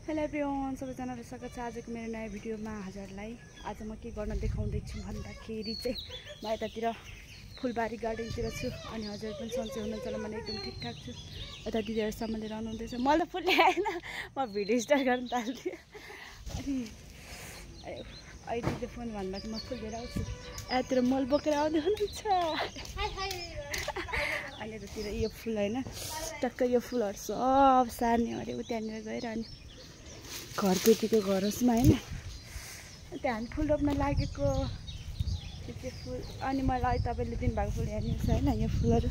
Hello everyone, सबैजनालाई स्वागत छ आजको मेरो नयाँ भिडियोमा। हजुरलाई आज म के गर्न देखाउँदैछु भन्दाखेरि चाहिँ म यतातिर फुलबारी गार्डनतिर छु अनि हजुर पनि सन्चै हुनुहुन्छ होला। मैले एकदम ठिकठाक छु। यता दिदीहरू सामान लिएर आउनुहुँदैछ। मलाई त फुल ल्याएन, म भिडियो स्टार्ट गर्न थाल्थेँ अनि अहिले फोन भन्दा म फुल लिएर आउँछु। यतातिर मल बोकेर आउँदै हुनुहुन्छ अनि यतातिर यो फुल होइन, टक्कै यो फुलहरू सब सार्ने अरे ऊ त्यहाँनिर गएर अनि घरपेटीको घर होस्मा होइन, त्यहाँ हामी फुल रोप्न लागेको त्यो फुल। अनि मलाई तपाईँले दिनुभएको फुल हेर्नुहोस् होइन, यो फुलहरू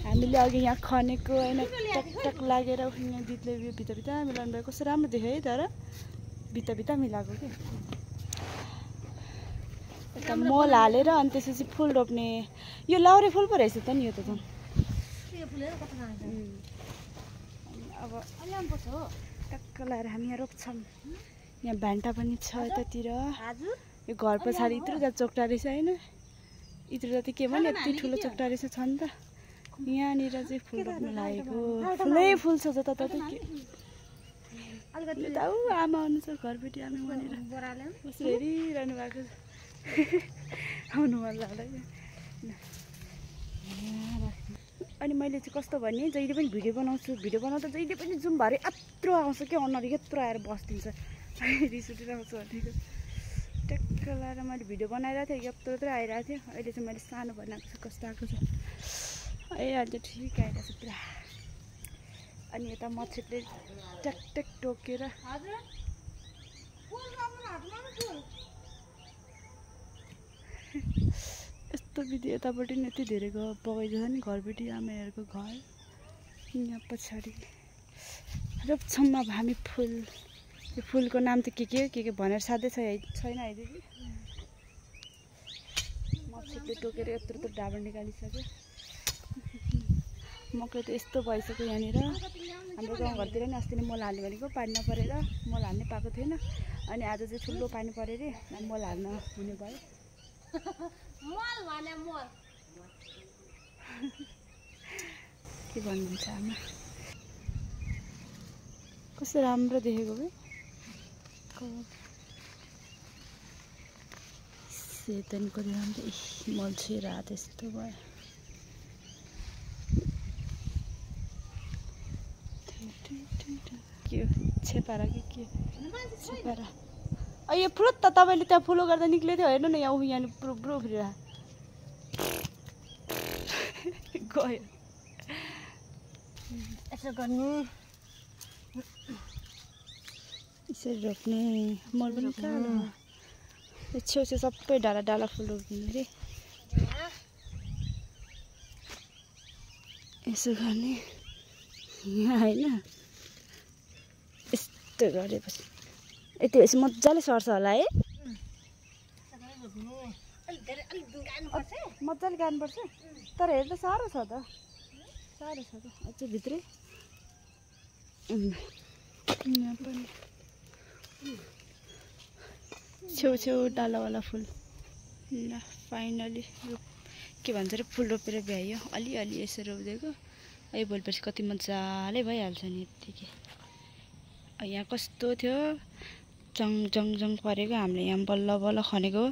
हामीले अघि यहाँ खनेको होइन, टकटक लागेर यहाँ दिदीले यो भित्र मिलाउनु भएको कस्तो राम्रो देख्यो है। तर भित्र मिलाएको कि यता मल हालेर अनि त्यसपछि फुल रोप्ने। यो लाउरे फुल पो रहेछ त नि, यो त झन् अब टक्क लगाएर हामी यहाँ रोप्छौँ। यहाँ भान्टा पनि छ यतातिर। यो घर पछाडि यत्रो जति चोक्टा रहेछ होइन, यत्रो जति के भने यति ठुलो चोक्टा रहेछ छ नि त। यहाँनिर चाहिँ फुल रोप्नु लागेको, फुलै फुल छ जताततै के। ऊ आमा आउनु छ, घरपेटी आमा भनेर कसरी हेरिरहनु भएको छ। आउनु मन लाग्दैन। अनि मैले चाहिँ कस्तो भने जहिले पनि भिडियो बनाउँछु, भिडियो बनाउँदा जहिले पनि जुम भरे यत्रो आउँछ क्या, अनुहार यत्रो आएर बस्दिन्छ। रिस उठेर आउँछ भनेको टक्क लगाएर मैले भिडियो बनाइरहेको थिएँ, यत्रो आइरहेको थियो। अहिले चाहिँ मैले सानो बनाएको छु, कस्तो आएको छ। अहिले चाहिँ ठिक आइरहेको छ पुरा। अनि यता मच्छरले टकटक टोकेर यस्तो विधि यतापट्टि नि यति धेरै बगैँचा छ नि, घरपेटी आमाहरूको घर। यहाँ पछाडि रोप्छौँ अब हामी फुल। यो फुलको नाम त के भनेर साध्यै छैन है दिदी। मच्छरले टोकेर यत्रो त ढाबा निकालिसक्यो। मकै त यस्तो भइसक्यो यहाँनिर। हाम्रो गाउँघरतिर नि अस्ति नै मल हाल्ने भनेको पानी नपरेर मल हाल्नै पाएको थिएन। अनि आज चाहिँ ठुलो पानी पऱ्यो अरे, मल हाल्न हुने भयो। के भन्नुहुन्छ आमा, कस्तो राम्रो देखेको भाइ। सेतनको राम्रो मल छुएर त्यस्तो भयो। के छेपारा कि के छेपारा। यो फ्रुट त तपाईँले त्यहाँ फुलो गर्दा निक्लेको थियो, हेर्नु न यहाँ यहाँ पुरो फिरेर गयो। यसो गर्नु, यसरी रोप्ने। मल पनि कालो छेउछेउ सबै डाला फुल रोपिदिनु अरे। यसो गर्ने यहाँ होइन, यस्तो गरेपछि यति भएपछि मजाले सर्छ होला है। मजाले गाड्नुपर्छ, तर हेर्दा साह्रो छ त, साह्रो छ त अझ भित्रै। यहाँ पनि छेउछेउ डालावाला फुल। ल फाइनली के भन्छ अरे फुल रोपेर भ्यायो। अलिअलि यसो रोपिदिएको। यो भोलिपर्सि कति मजाले भइहाल्छ नि यत्तिकै। यहाँ कस्तो थियो जङ परेको, हामीले यहाँ बल्ल खनेको।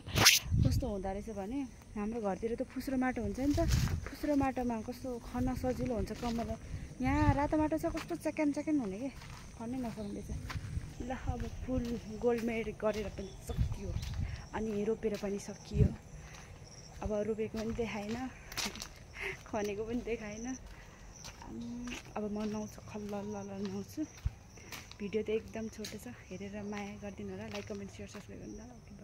कस्तो हुँदो रहेछ भने हाम्रो घरतिर त फुस्रो माटो हुन्छ नि त, फुस्रो माटोमा कस्तो खन्न सजिलो हुन्छ कमल। यहाँ रातो माटो छ, कस्तो च्याकेन हुने कि खन्नै नसक्दैछ। ल अब फुल गोल्डमेड गरेर पनि सकियो अनि रोपेर पनि सकियो। अब रोपेको पनि देखाएन, खनेको पनि देखाएन। अब म नुहाउँछु, खल्ल नुहाउँछु। भिडियो त एकदम छोटो छ, हेरेर माया गरिदिनु होला। लाइक कमेन्ट सेयर सब्सक्राइब गर्नु होला।